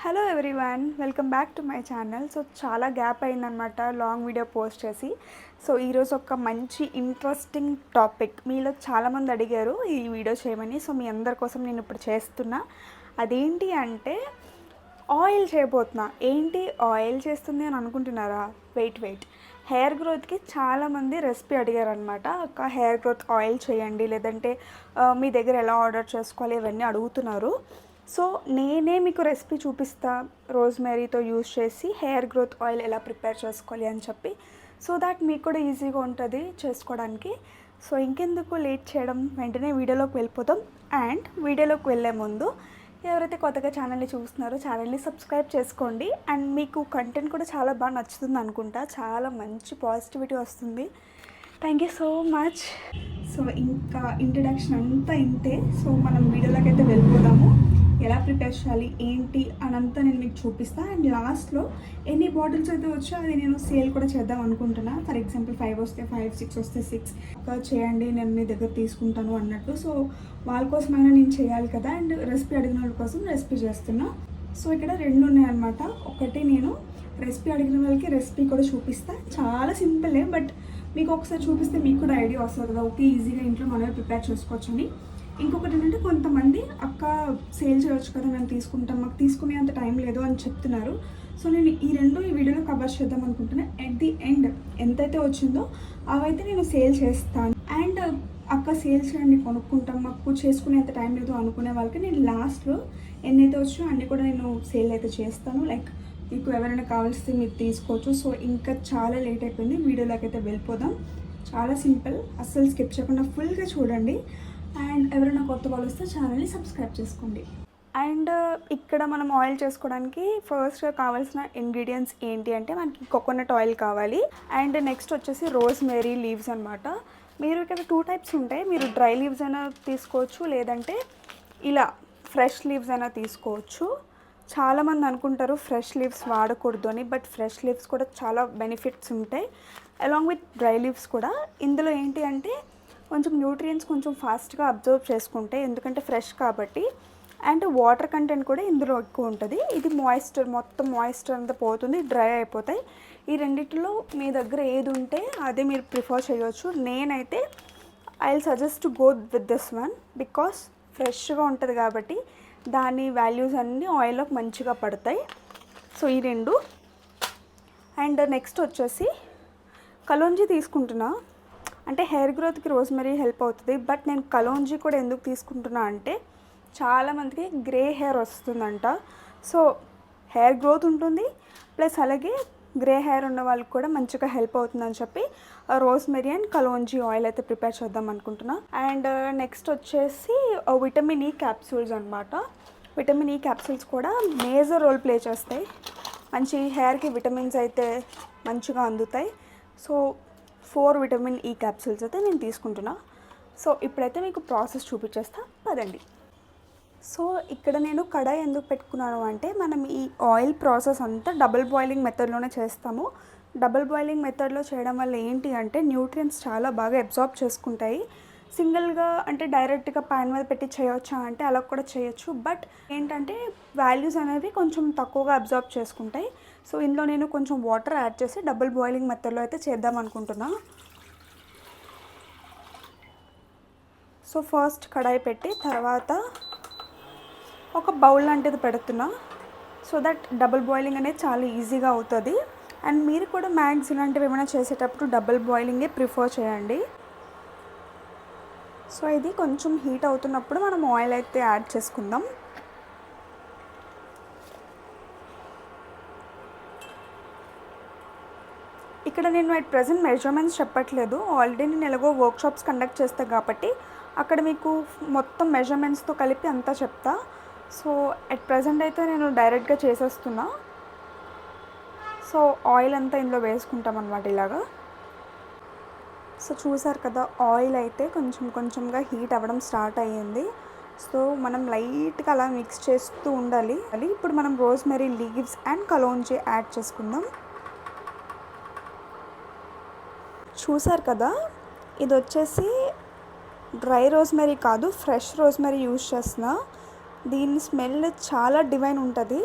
Hello everyone, welcome back to my channel. So చాలా gap అయిందనమాట long video post చేసి. So ఈరోజు ఒక మంచి ఇంట్రెస్టింగ్ టాపిక్ మీలో చాలామంది అడిగారు ఈ వీడియో చేయమని. సో మీ అందరి కోసం నేను ఇప్పుడు చేస్తున్నా. అదేంటి అంటే ఆయిల్ చేయబోతున్నా. ఏంటి ఆయిల్ చేస్తుంది అని అనుకుంటున్నారా? వెయిట్ హెయిర్ గ్రోత్కి చాలామంది రెసిపీ అడిగారనమాట. ఒక హెయిర్ గ్రోత్ ఆయిల్ చేయండి, లేదంటే మీ దగ్గర ఎలా ఆర్డర్ చేసుకోవాలి ఇవన్నీ అడుగుతున్నారు. సో నేనే మీకు రెసిపీ చూపిస్తా, రోజ్మెరీతో యూజ్ చేసి హెయిర్ గ్రోత్ ఆయిల్ ఎలా ప్రిపేర్ చేసుకోవాలి అని చెప్పి. సో దాట్ మీకు కూడా ఈజీగా ఉంటుంది చేసుకోవడానికి. సో ఇంకెందుకు లేట్ చేయడం, వెంటనే వీడియోలోకి వెళ్ళిపోతాం. అండ్ వీడియోలోకి వెళ్ళే ముందు ఎవరైతే కొత్తగా ఛానల్ని చూస్తున్నారో ఛానల్ని సబ్స్క్రైబ్ చేసుకోండి. అండ్ మీకు కంటెంట్ కూడా చాలా బాగా నచ్చుతుంది అనుకుంటా, చాలా మంచి పాజిటివిటీ వస్తుంది. Thank you so much. So ఇంకా ఇంట్రడక్షన్ అంతా ఇంతే. సో మనం వీడియోలోకి అయితే వెళ్ళిపోదాము. ఎలా ప్రిపేర్ చేయాలి ఏంటి అనంతా నేను మీకు చూపిస్తాను. అండ్ లాస్ట్లో ఎన్ని బాటిల్స్ అయితే వచ్చో అది నేను సేల్ కూడా చేద్దాం అనుకుంటున్నా. ఫర్ ఎగ్జాంపుల్ 5 వస్తే 5, 6 వస్తే 6 చేయండి, నేను మీ దగ్గర తీసుకుంటాను అన్నట్టు. సో వాళ్ళ కోసమైనా నేను చేయాలి కదా. అండ్ రెసిపీ అడిగిన వాళ్ళ కోసం రెసిపీ చేస్తున్నా. సో ఇక్కడ 2 ఉన్నాయన్నమాట. ఒకటి నేను రెసిపీ అడిగిన వాళ్ళకి రెసిపీ కూడా చూపిస్తాను. చాలా సింపులే, బట్ మీకు ఒకసారి చూపిస్తే మీకు కూడా ఐడియా వస్తుంది కదా, ఓకే ఈజీగా ఇంట్లో మనమే ప్రిపేర్ చేసుకోవచ్చు అని. ఇంకొకటి ఏంటంటే కొంతమంది అక్క సేల్ చేయవచ్చు కదా, మేము తీసుకుంటాం, మాకు తీసుకునే అంత టైం లేదు అని చెప్తున్నారు. సో నేను ఈ వీడియోలో కవర్ చేద్దాం అనుకుంటున్నాను. ఎట్ ది ఎండ్ ఎంతైతే వచ్చిందో అవైతే నేను సేల్ చేస్తాను. అండ్ అక్క సేల్ చేయండి, కొనుక్కుంటాం, మాకు చేసుకునేంత టైం లేదు అనుకునే వాళ్ళకి నేను లాస్ట్లో ఎన్నైతే వచ్చో అన్నీ కూడా నేను సేల్ అయితే చేస్తాను. లైక్ మీకు ఎవరైనా కావాల్సి మీరు తీసుకోవచ్చు. సో ఇంకా చాలా లేట్ అయిపోయింది, వీడియోలోకి అయితే వెళ్ళిపోదాం. చాలా సింపుల్, అస్సలు స్కిప్ చేయకుండా ఫుల్గా చూడండి. అండ్ ఎవరైనా కొత్త వాళ్ళు వస్తే ఛానల్ని సబ్స్క్రైబ్ చేసుకోండి. అండ్ ఇక్కడ మనం ఆయిల్ చేసుకోవడానికి ఫస్ట్గా కావాల్సిన ఇంగ్రీడియంట్స్ ఏంటి అంటే మనకి కోకోనట్ ఆయిల్ కావాలి. అండ్ నెక్స్ట్ వచ్చేసి రోజ్మెరీ లీవ్స్ అనమాట. మీరు ఇక్కడ 2 టైప్స్ ఉంటాయి. మీరు డ్రై లీవ్స్ అయినా తీసుకోవచ్చు, లేదంటే ఇలా ఫ్రెష్ లీవ్స్ అయినా తీసుకోవచ్చు. చాలామంది అనుకుంటారు ఫ్రెష్ లీవ్స్ వాడకూడదు అని, బట్ ఫ్రెష్ లీవ్స్ కూడా చాలా బెనిఫిట్స్ ఉంటాయి అలాంగ్ విత్ డ్రై లీవ్స్ కూడా. ఇందులో ఏంటి అంటే కొంచెం న్యూట్రియంట్స్ కొంచెం ఫాస్ట్గా అబ్జర్వ్ చేసుకుంటే, ఎందుకంటే ఫ్రెష్ కాబట్టి. అండ్ వాటర్ కంటెంట్ కూడా ఇందులో ఎక్కువ ఉంటుంది. ఇది మొత్తం మాయిశ్చర్ అంతా పోతుంది, డ్రై అయిపోతాయి. ఈ రెండిట్లో మీ దగ్గర ఏది ఉంటే అదే మీరు ప్రిఫర్ చేయవచ్చు. నేనైతే I will suggest to go with this one, because ఫ్రెష్గా ఉంటుంది కాబట్టి దాని వాల్యూస్ అన్నీ ఆయిల్లోకి మంచిగా పడతాయి. సో ఈ 2. అండ్ నెక్స్ట్ వచ్చేసి కలోంజీ తీసుకుంటున్నా. అంటే హెయిర్ గ్రోత్కి రోజ్మెరీ హెల్ప్ అవుతుంది, బట్ నేను కలోంజీ కూడా ఎందుకు తీసుకుంటున్నా అంటే చాలామందికి గ్రే హెయిర్ వస్తుందంట. సో హెయిర్ గ్రోత్ ఉంటుంది, ప్లస్ అలాగే గ్రే హెయిర్ ఉన్న వాళ్ళకి కూడా మంచిగా హెల్ప్ అవుతుందని చెప్పి రోజ్మెరీ అండ్ కలోంజీ ఆయిల్ అయితే ప్రిపేర్ చేద్దాం అనుకుంటున్నా. అండ్ నెక్స్ట్ వచ్చేసి విటమిన్ ఈ క్యాప్సూల్స్ అనమాట. విటమిన్ ఈ క్యాప్సూల్స్ కూడా మేజర్ రోల్ ప్లే చేస్తాయి. మంచి హెయిర్కి విటమిన్స్ అయితే మంచిగా అందుతాయి. సో 4 విటమిన్ ఈ క్యాప్సూల్స్ అయితే నేను తీసుకుంటున్నా. సో ఇప్పుడైతే మీకు ప్రాసెస్ చూపించేస్తా పదండి. సో ఇక్కడ నేను కడాయి ఎందుకు పెట్టుకున్నాను అంటే మనం ఈ ఆయిల్ ప్రాసెస్ అంతా డబుల్ బాయిలింగ్ మెథడ్లోనే చేస్తాము. డబుల్ బాయిలింగ్ మెథడ్లో చేయడం వల్ల ఏంటి అంటే న్యూట్రియంట్స్ చాలా బాగా అబ్జార్బ్ చేసుకుంటాయి. సింగిల్గా అంటే డైరెక్ట్గా ప్యాన్ మీద పెట్టి చేయొచ్చా అంటే అలా కూడా చేయొచ్చు, బట్ ఏంటంటే వాల్యూస్ అనేవి కొంచెం తక్కువగా అబ్జార్బ్ చేసుకుంటాయి. సో ఇందులో నేను కొంచెం వాటర్ యాడ్ చేసి డబుల్ బాయిలింగ్ మెథడ్లో అయితే చేద్దాం అనుకుంటున్నా. సో ఫస్ట్ కడాయి పెట్టి తర్వాత ఒక బౌల్ లాంటిది పెడుతున్నా, సో దట్ డబుల్ బాయిలింగ్ అనేది చాలా ఈజీగా అవుతుంది. అండ్ మీరు కూడా మ్యాక్స్ ఇలాంటివి ఏమైనా చేసేటప్పుడు డబుల్ బాయిలింగే ప్రిఫర్ చేయండి. సో ఇది కొంచెం హీట్ అవుతున్నప్పుడు మనం ఆయిల్ అయితే యాడ్ చేసుకుందాం. ఇక్కడ నేను అట్ ప్రజెంట్ మెజర్మెంట్స్ చెప్పట్లేదు. ఆల్రెడీ నేను ఎలాగో వర్క్షాప్స్ కండక్ట్ చేస్తాను కాబట్టి అక్కడ మీకు మొత్తం మెజర్మెంట్స్తో కలిపి అంతా చెప్తా. సో అట్ ప్రజెంట్ అయితే నేను డైరెక్ట్గా చేసేస్తున్నా. సో ఆయిల్ అంతా ఇందులో వేసుకుంటాం అన్నమాట ఇలాగా. సో చూసారు కదా, ఆయిల్ అయితే కొంచెంగా హీట్ అవ్వడం స్టార్ట్ అయ్యింది. సో మనం లైట్గా అలా మిక్స్ చేస్తూ ఉండాలి. ఇప్పుడు మనం rosemary leaves and kalonji add చేసుకుందాం. చూసారు కదా, ఇది వచ్చేసి డ్రై రోజ్మెరీ కాదు, ఫ్రెష్ రోజ్మెరీ యూజ్ చేస్తున్నా. దీని స్మెల్ చాలా డివైన్ ఉంటుంది.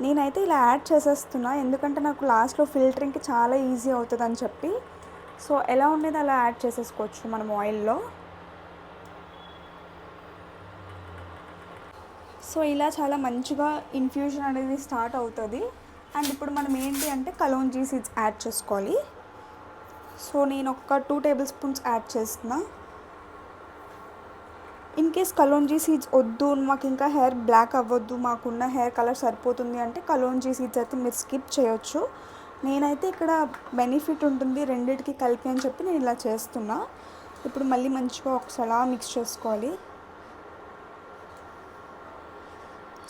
నేనైతే ఇలా యాడ్ చేసేస్తున్నా, ఎందుకంటే నాకు లాస్ట్లో ఫిల్టరింగ్కి చాలా ఈజీ అవుతుందని చెప్పి. సో ఎలా ఉండేది అలా యాడ్ చేసేసుకోవచ్చు మనం ఆయిల్లో. సో ఇలా చాలా మంచిగా ఇన్ఫ్యూజన్ అనేది స్టార్ట్ అవుతుంది. అండ్ ఇప్పుడు మనం ఏంటి అంటే కలోంజీ సీడ్స్ యాడ్ చేసుకోవాలి. సో నేను ఒక 2 టేబుల్ స్పూన్స్ యాడ్ చేస్తున్నా. ఇన్ కేస్ కలోంజీ సీడ్స్ వద్దు, మాకు ఇంకా హెయిర్ బ్లాక్ అవ్వద్దు, మాకున్న హెయిర్ కలర్ సరిపోతుంది అంటే కలోంజీ సీడ్స్ అయితే మీరు స్కిప్ చేయొచ్చు. నేనైతే ఇక్కడ బెనిఫిట్ ఉంటుంది రెండింటికి కలిపి అని చెప్పి నేను ఇలా చేస్తున్నా. ఇప్పుడు మళ్ళీ మంచిగా ఒకసారి మిక్స్ చేసుకోవాలి.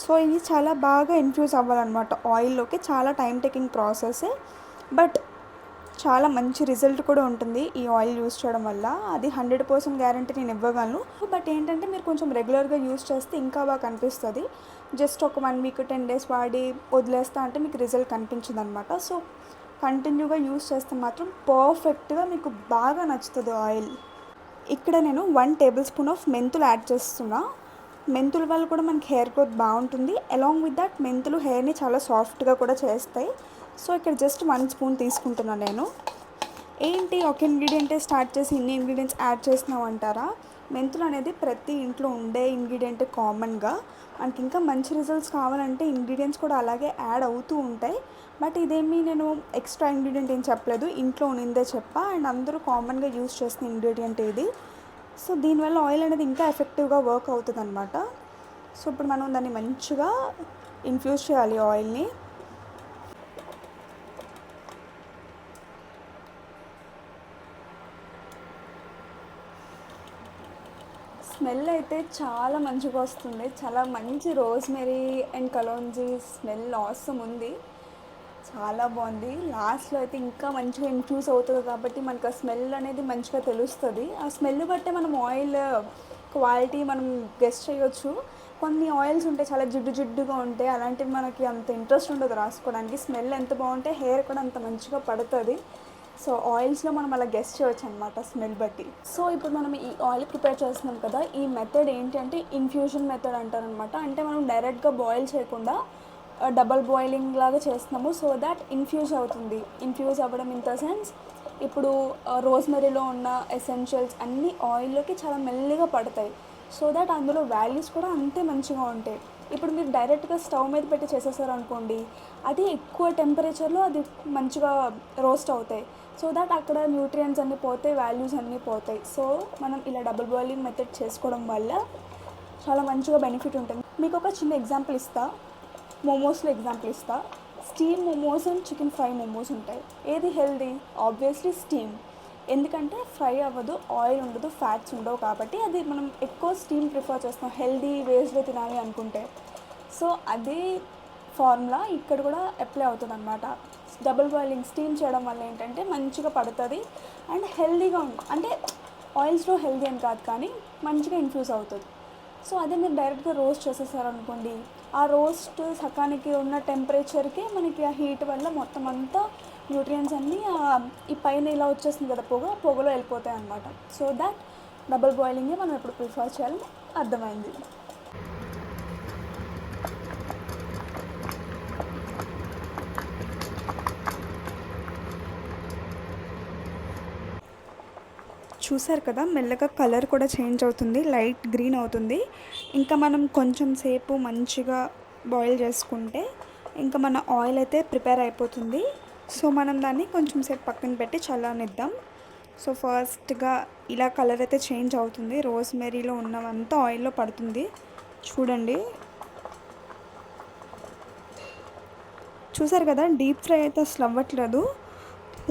సో ఇది చాలా బాగా ఇన్ఫ్యూజ్ అవ్వాలన్నమాట ఆయిల్లోకి. చాలా టైం టేకింగ్ ప్రాసెస్, బట్ చాలా మంచి రిజల్ట్ కూడా ఉంటుంది ఈ ఆయిల్ యూస్ చేయడం వల్ల. అది 100% గ్యారంటీ నేను ఇవ్వగలను. బట్ ఏంటంటే మీరు కొంచెం రెగ్యులర్గా యూస్ చేస్తే ఇంకా బాగా కనిపిస్తుంది. జస్ట్ ఒక 1 వీక్ 10 డేస్ వాడి వదిలేస్తా అంటే మీకు రిజల్ట్ కనిపించదు అనమాట. సో కంటిన్యూగా యూస్ చేస్తే మాత్రం పర్ఫెక్ట్గా మీకు బాగా నచ్చుతుంది ఆయిల్. ఇక్కడ నేను 1 టేబుల్ స్పూన్ ఆఫ్ మెంతులు యాడ్ చేస్తున్నా. మెంతుల వల్ల కూడా మనకి హెయిర్ గ్రోత్ బాగుంటుంది. అలాంగ్ విత్ దట్ మెంతులు హెయిర్ని చాలా సాఫ్ట్గా కూడా చేస్తాయి. సో ఇక్కడ జస్ట్ 1 స్పూన్ తీసుకుంటున్నాను నేను. ఏంటి ఒక ఇంగ్రీడియంటే స్టార్ట్ చేసి ఇన్ని ఇంగ్రీడియంట్స్ యాడ్ చేసినావు అంటారా? మెంతులు అనేది ప్రతి ఇంట్లో ఉండే ఇంగ్రీడియంట్ కామన్గా. మనకి ఇంకా మంచి రిజల్ట్స్ కావాలంటే ఇంగ్రీడియంట్స్ కూడా అలాగే యాడ్ అవుతూ ఉంటాయి. బట్ ఇదేమీ నేను ఎక్స్ట్రా ఇంగ్రీడియంట్ ఏం చెప్పలేదు, ఇంట్లో ఉన్నదే చెప్పా. అండ్ అందరూ కామన్గా యూస్ చేసిన ఇంగ్రీడియంట్ ఇది. సో దీనివల్ల ఆయిల్ అనేది ఇంకా ఎఫెక్టివ్గా వర్క్ అవుతుంది అనమాట. సో ఇప్పుడు మనం దాన్ని మంచిగా ఇన్ఫ్యూజ్ చేయాలి ఆయిల్ని. స్మెల్ అయితే చాలా మంచిగా వస్తుంది. చాలా మంచి rosemary and kalonji smell awesome ఉంది. చాలా బాగుంది. లాస్ట్లో అయితే ఇంకా మంచిగా ఇన్ఫ్యూజ్ అవుతుంది కాబట్టి మనకు ఆ స్మెల్ అనేది మంచిగా తెలుస్తుంది. ఆ స్మెల్ బట్టే మనం ఆయిల్ క్వాలిటీ మనం గెస్ చేయొచ్చు. కొన్ని ఆయిల్స్ ఉంటాయి చాలా జిడ్డు జిడ్డుగా ఉంటాయి, అలాంటివి మనకి అంత ఇంట్రెస్ట్ ఉండదు రాసుకోవడానికి. స్మెల్ ఎంత బాగుంటే హెయిర్ కూడా అంత మంచిగా పడుతుంది. సో ఆయిల్స్లో మనం అలా గెస్ చేయొచ్చు అనమాట స్మెల్ బట్టి. సో ఇప్పుడు మనం ఈ ఆయిల్ ప్రిపేర్ చేస్తున్నాం కదా, ఈ మెథడ్ ఏంటి అంటే ఇన్ఫ్యూజన్ మెథడ్ అంటారనమాట. అంటే మనం డైరెక్ట్గా బాయిల్ చేయకుండా డబల్ బాయిలింగ్ లాగా చేస్తున్నాము. సో దాట్ ఇన్ఫ్యూజ్ అవుతుంది. ఇన్ఫ్యూజ్ అవ్వడం ఇన్ ద సెన్స్ ఇప్పుడు రోజ్మెరీలో ఉన్న ఎసెన్షియల్స్ అన్నీ ఆయిల్లోకి చాలా మెల్లిగా పడతాయి. సో దాట్ అందులో వాల్యూస్ కూడా అంతే మంచిగా ఉంటాయి. ఇప్పుడు మీరు డైరెక్ట్గా స్టవ్ మీద పెట్టి చేసేసారు అనుకోండి, అది ఎక్కువ టెంపరేచర్లో అది మంచిగా రోస్ట్ అవుతాయి. సో దాట్ అక్కడ న్యూట్రియంట్స్ అన్నీ పోతాయి, వాల్యూస్ అన్నీ పోతాయి. సో మనం ఇలా డబుల్ బాయిలింగ్ మెథడ్ చేసుకోవడం వల్ల చాలా మంచిగా బెనిఫిట్ ఉంటుంది. మీకు ఒక చిన్న ఎగ్జాంపుల్ ఇస్తా, మోమోస్లో ఎగ్జాంపుల్ ఇస్తా. Steam momos and chicken fry momos ఉంటాయి. ఏది హెల్దీ? Obviously steam. ఎందుకంటే ఫ్రై అవ్వదు, ఆయిల్ ఉండదు, ఫ్యాట్స్ ఉండవు కాబట్టి అది మనం ఎక్కువ స్టీమ్ ప్రిఫర్ చేస్తాం హెల్దీ వేస్లో తినాలి అనుకుంటే. సో అదే ఫార్ములా ఇక్కడ కూడా అప్లై అవుతుంది అనమాట. డబుల్ బాయిలింగ్ స్టీమ్ చేయడం వల్ల ఏంటంటే మంచిగా పడుతుంది అండ్ హెల్దీగా ఉంటుంది. అంటే ఆయిల్స్లో హెల్దీ అని కాదు కానీ మంచిగా ఇన్ఫ్యూజ్ అవుతుంది. సో అదే మీరు డైరెక్ట్గా రోస్ట్ చేసేసారనుకోండి, ఆ రోస్ట్ సకానికి ఉన్న టెంపరేచర్కి మనకి ఆ హీట్ వల్ల మొత్తం అంతా న్యూట్రియంట్స్ అన్నీ ఈ పైన ఇలా వచ్చేస్తుంది కదా పొగలో వెళ్ళిపోతాయి అన్నమాట. సో దాట్ డబుల్ బాయిలింగే మనం ఎప్పుడు ప్రిఫర్ చేయాలని అర్థమైంది. చూసారు కదా, మెల్లగా కలర్ కూడా చేంజ్ అవుతుంది, లైట్ గ్రీన్ అవుతుంది. ఇంకా మనం కొంచెం సేపు మంచిగా బాయిల్ చేసుకుంటే ఇంకా మన ఆయిల్ అయితే ప్రిపేర్ అయిపోతుంది. సో మనం దాన్ని కొంచెం సేపు పక్కన పెట్టి చల్లనిద్దాం. సో ఫస్ట్గా ఇలా కలర్ అయితే చేంజ్ అవుతుంది, రోజ్మెరీలో ఉన్నవంతా ఆయిల్లో పడుతుంది. చూడండి, చూసారు కదా, డీప్ ఫ్రై అయితే అసలు అవ్వట్లేదు.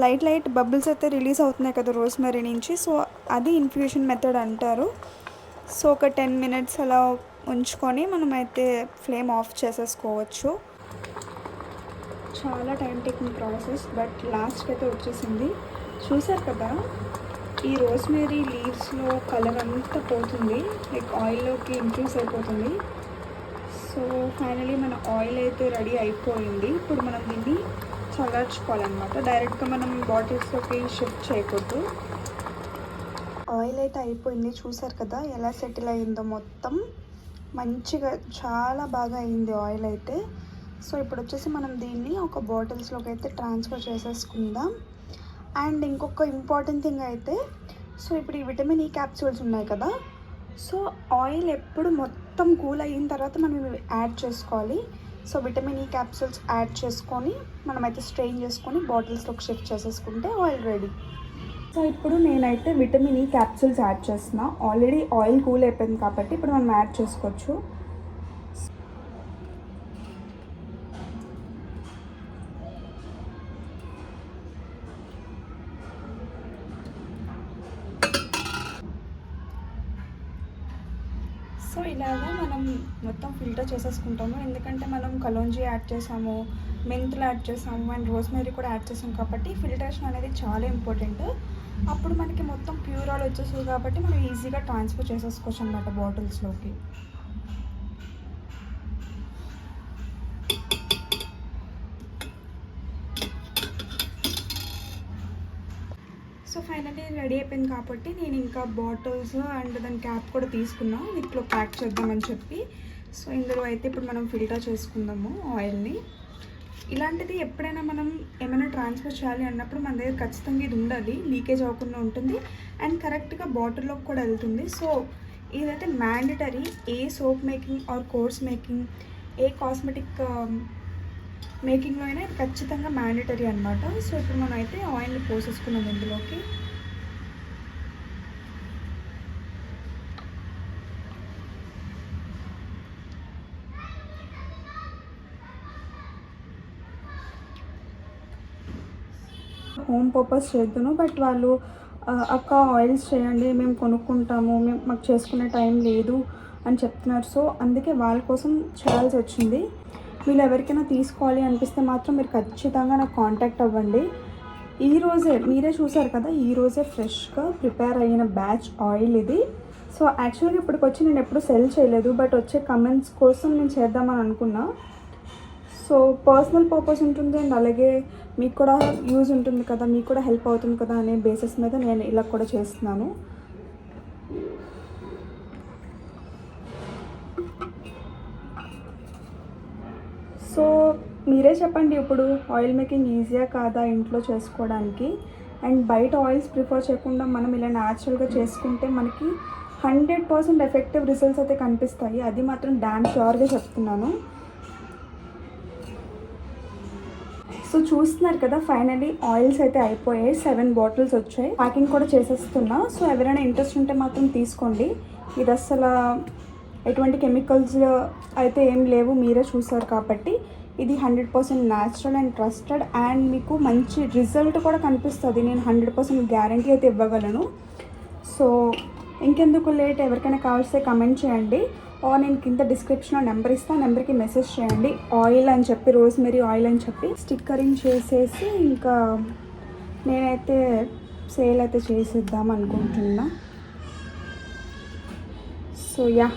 లైట్ బబుల్స్ అయితే రిలీజ్ అవుతున్నాయి కదా రోజ్మెరీ నుంచి. సో అది ఇన్ఫ్యూషన్ మెథడ్ అంటారు. సో ఒక 10 మినిట్స్ అలా ఉంచుకొని మనమైతే ఫ్లేమ్ ఆఫ్ చేసేసుకోవచ్చు. చాలా టైం టేకింగ్ ప్రాసెస్, బట్ లాస్ట్కి అయితే వచ్చేసింది. చూసారు కదా, ఈ రోజ్మెరీ లీవ్స్లో కలర్ అంతా పోతుంది, లైక్ ఆయిల్లోకి ఇన్ఫ్యూజ్ అయిపోతుంది. సో ఫైనలీ మన ఆయిల్ అయితే రెడీ అయిపోయింది. ఇప్పుడు మనం దీన్ని చల్లార్చుకోవాలన్నమాట. డైరెక్ట్గా మనం బాటిల్స్లోకి షిఫ్ట్ చేయకూడదు. ఆయిల్ అయితే అయిపోయింది. చూసారు కదా ఎలా సెటిల్ అయిందో, మొత్తం మంచిగా చాలా బాగా అయింది ఆయిల్ అయితే. సో ఇప్పుడు వచ్చేసి మనం దీన్ని ఒక బాటిల్స్లోకి అయితే ట్రాన్స్ఫర్ చేసేసుకుందాం. అండ్ ఇంకొక ఇంపార్టెంట్ థింగ్ అయితే, సో ఇప్పుడు ఈ విటమిన్ ఈ క్యాప్సూల్స్ ఉన్నాయి కదా, సో ఆయిల్ ఎప్పుడు మొత్తం కూల్ అయిన తర్వాత మనం ఇవి యాడ్ చేసుకోవాలి. So vitamin E capsules add చేసుకొని మనమైతే స్ట్రెయిన్ చేసుకొని బాటిల్స్లోకి షిఫ్ట్ చేసేసుకుంటే ఆయిల్ రెడీ. సో ఇప్పుడు నేనైతే విటమిన్ ఈ క్యాప్సూల్స్ యాడ్ చేస్తున్నా. ఆల్రెడీ ఆయిల్ కూల్ అయిపోయింది కాబట్టి ఇప్పుడు మనం యాడ్ చేసుకోవచ్చు. సో ఇలాగా మనం మొత్తం ఫిల్టర్ చేసేసుకుంటాము. ఎందుకంటే మనం కలోంజీ యాడ్ చేసాము, మెంతులు యాడ్ చేసాము అండ్ రోజ్మెరీ కూడా యాడ్ చేసాం కాబట్టి ఫిల్టరేషన్ అనేది చాలా ఇంపార్టెంట్. అప్పుడు మనకి మొత్తం ప్యూర్ ఆయిల్ వచ్చేస్తుంది కాబట్టి మనం ఈజీగా ట్రాన్స్ఫర్ చేసేసుకోవచ్చు అన్నమాట బాటిల్స్లోకి. సో ఫైనల్లీ రెడీ అయిపోయింది కాబట్టి నేను ఇంకా బాటిల్స్ అండ్ దాని క్యాప్ కూడా తీసుకున్నా వీటిలో ప్యాక్ చేద్దామని చెప్పి. సో ఇందులో అయితే ఇప్పుడు మనం ఫిల్టర్ చేసుకుందాము ఆయిల్ని. ఇలాంటిది ఎప్పుడైనా మనం ఏమైనా ట్రాన్స్ఫర్ చేయాలి అన్నప్పుడు మన దగ్గర ఖచ్చితంగా ఇది ఉండాలి, లీకేజ్ అవ్వకుండా ఉంటుంది అండ్ కరెక్ట్గా బాటిల్లోకి కూడా వెళ్తుంది. సో ఇదైతే మ్యాండటరీ. ఏ soap making or course making, ఏ కాస్మెటిక్ మేకింగ్లో అయినా ఇది ఖచ్చితంగా మ్యాండటరీ అనమాట. సో ఇప్పుడు మనం అయితే ఆయిల్ని పోసేసుకున్నాం ఇందులోకి. హోమ్ పర్పస్ చేద్దాను, బట్ వాళ్ళు అక్క ఆయిల్స్ చేయండి, మేము కొనుక్కుంటాము, మాకు చేసుకునే టైం లేదు అని చెప్తున్నారు. సో అందుకే వాళ్ళ కోసం చేయాల్సి వచ్చింది. వీళ్ళు ఎవరికైనా తీసుకోవాలి అనిపిస్తే మాత్రం మీరు ఖచ్చితంగా నాకు కాంటాక్ట్ అవ్వండి. ఈరోజే మీరే చూసారు కదా, ఈరోజే ఫ్రెష్గా ప్రిపేర్ అయిన బ్యాచ్ ఆయిల్ ఇది. సో యాక్చువల్గా ఇప్పటికి వచ్చి నేను ఎప్పుడు సెల్ చేయలేదు, బట్ వచ్చే కమెంట్స్ కోసం నేను చేద్దామని అనుకున్నా. సో పర్సనల్ పర్పస్ ఉంటుంది అండ్ అలాగే మీకు కూడా యూజ్ ఉంటుంది కదా, మీకు కూడా హెల్ప్ అవుతుంది కదా అనే బేసిస్ మీద నేను ఇలా కూడా చేస్తున్నాను. సో మీరే చెప్పండి, ఇప్పుడు ఆయిల్ మేకింగ్ ఈజీయా కాదా ఇంట్లో చేసుకోవడానికి? అండ్ బయట ఆయిల్స్ ప్రిఫర్ చేయకుండా మనం ఇలా న్యాచురల్గా చేసుకుంటే మనకి 100% ఎఫెక్టివ్ రిజల్ట్స్ అయితే కనిపిస్తాయి. అది మాత్రం డామ్ ష్యూర్గా చెప్తున్నాను. సో చూస్తున్నారు కదా, ఫైనలీ ఆయిల్స్ అయితే అయిపోయాయి. 7 బాటిల్స్ వచ్చాయి. ప్యాకింగ్ కూడా చేసేస్తున్నా. సో ఎవరైనా ఇంట్రెస్ట్ ఉంటే మాత్రం తీసుకోండి. ఇది అసలు ఎటువంటి కెమికల్స్ అయితే ఏం లేవు, మీరే చూసారు కాబట్టి. ఇది 100% న్యాచురల్ అండ్ ట్రస్టెడ్ అండ్ మీకు మంచి రిజల్ట్ కూడా కనిపిస్తుంది. నేను 100% గ్యారంటీ అయితే ఇవ్వగలను. సో ఇంకెందుకు లేట్, ఎవరికైనా కావాల్సి కమెంట్ చేయండి. నేను కింద డిస్క్రిప్షన్లో నెంబర్ ఇస్తాను, నెంబర్కి మెసేజ్ చేయండి. ఆయిల్ అని చెప్పి, రోజ్మెరీ ఆయిల్ అని చెప్పి స్టిక్కరింగ్ చేసేసి ఇంకా నేనైతే సేల్ అయితే చేసేద్దాం అనుకుంటున్నా. So yeah,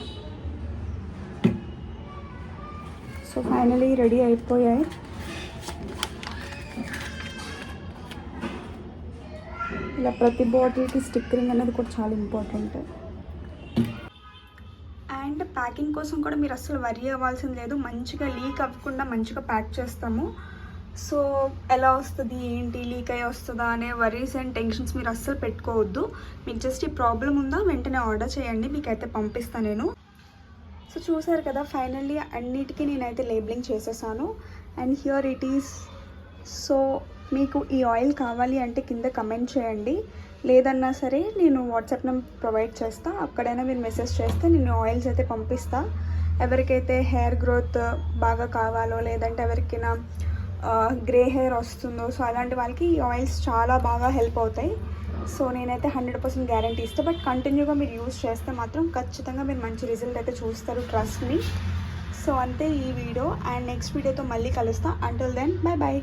so finally ready అయిపోయాయి. ఇలా ప్రతి బాటిల్కి స్టిక్కరింగ్ అనేది కూడా చాలా ఇంపార్టెంట్. అండ్ ప్యాకింగ్ కోసం కూడా మీరు అస్సలు వరీ అవ్వాల్సింది లేదు. మంచిగా లీక్ అవ్వకుండా మంచిగా ప్యాక్ చేస్తాము. సో ఎలా వస్తుంది ఏంటి, లీక్ అయ్యి వస్తుందా అనే వరీస్ అండ్ టెన్షన్స్ మీరు అస్సలు పెట్టుకోవద్దు. మీకు జస్ట్ ఈ ప్రాబ్లం ఉందా, వెంటనే ఆర్డర్ చేయండి, మీకైతే పంపిస్తాను నేను. సో చూసారు కదా, ఫైనల్లీ అన్నిటికీ నేనైతే లేబులింగ్ చేసేసాను and here it is. So మీకు ఈ ఆయిల్ కావాలి అంటే కింద కమెంట్ చేయండి, లేదన్నా సరే నేను వాట్సాప్ నెంబర్ ప్రొవైడ్ చేస్తా, అక్కడైనా మీరు మెసేజ్ చేస్తే నేను ఆయిల్స్ అయితే పంపిస్తా. ఎవరికైతే హెయిర్ గ్రోత్ బాగా కావాలో, లేదంటే ఎవరికైనా గ్రే హెయిర్ వస్తుందో, సో అలాంటి వాళ్ళకి ఈ ఆయిల్స్ చాలా బాగా హెల్ప్ అవుతాయి. సో నేనైతే 100% గ్యారంటీ ఇస్తాను. బట్ కంటిన్యూగా మీరు యూజ్ చేస్తే మాత్రం ఖచ్చితంగా మీరు మంచి రిజల్ట్ అయితే చూస్తారు, ట్రస్ట్ మీ. సో అంతే ఈ వీడియో, అండ్ నెక్స్ట్ వీడియోతో మళ్ళీ కలుస్తా. Until then bye bye.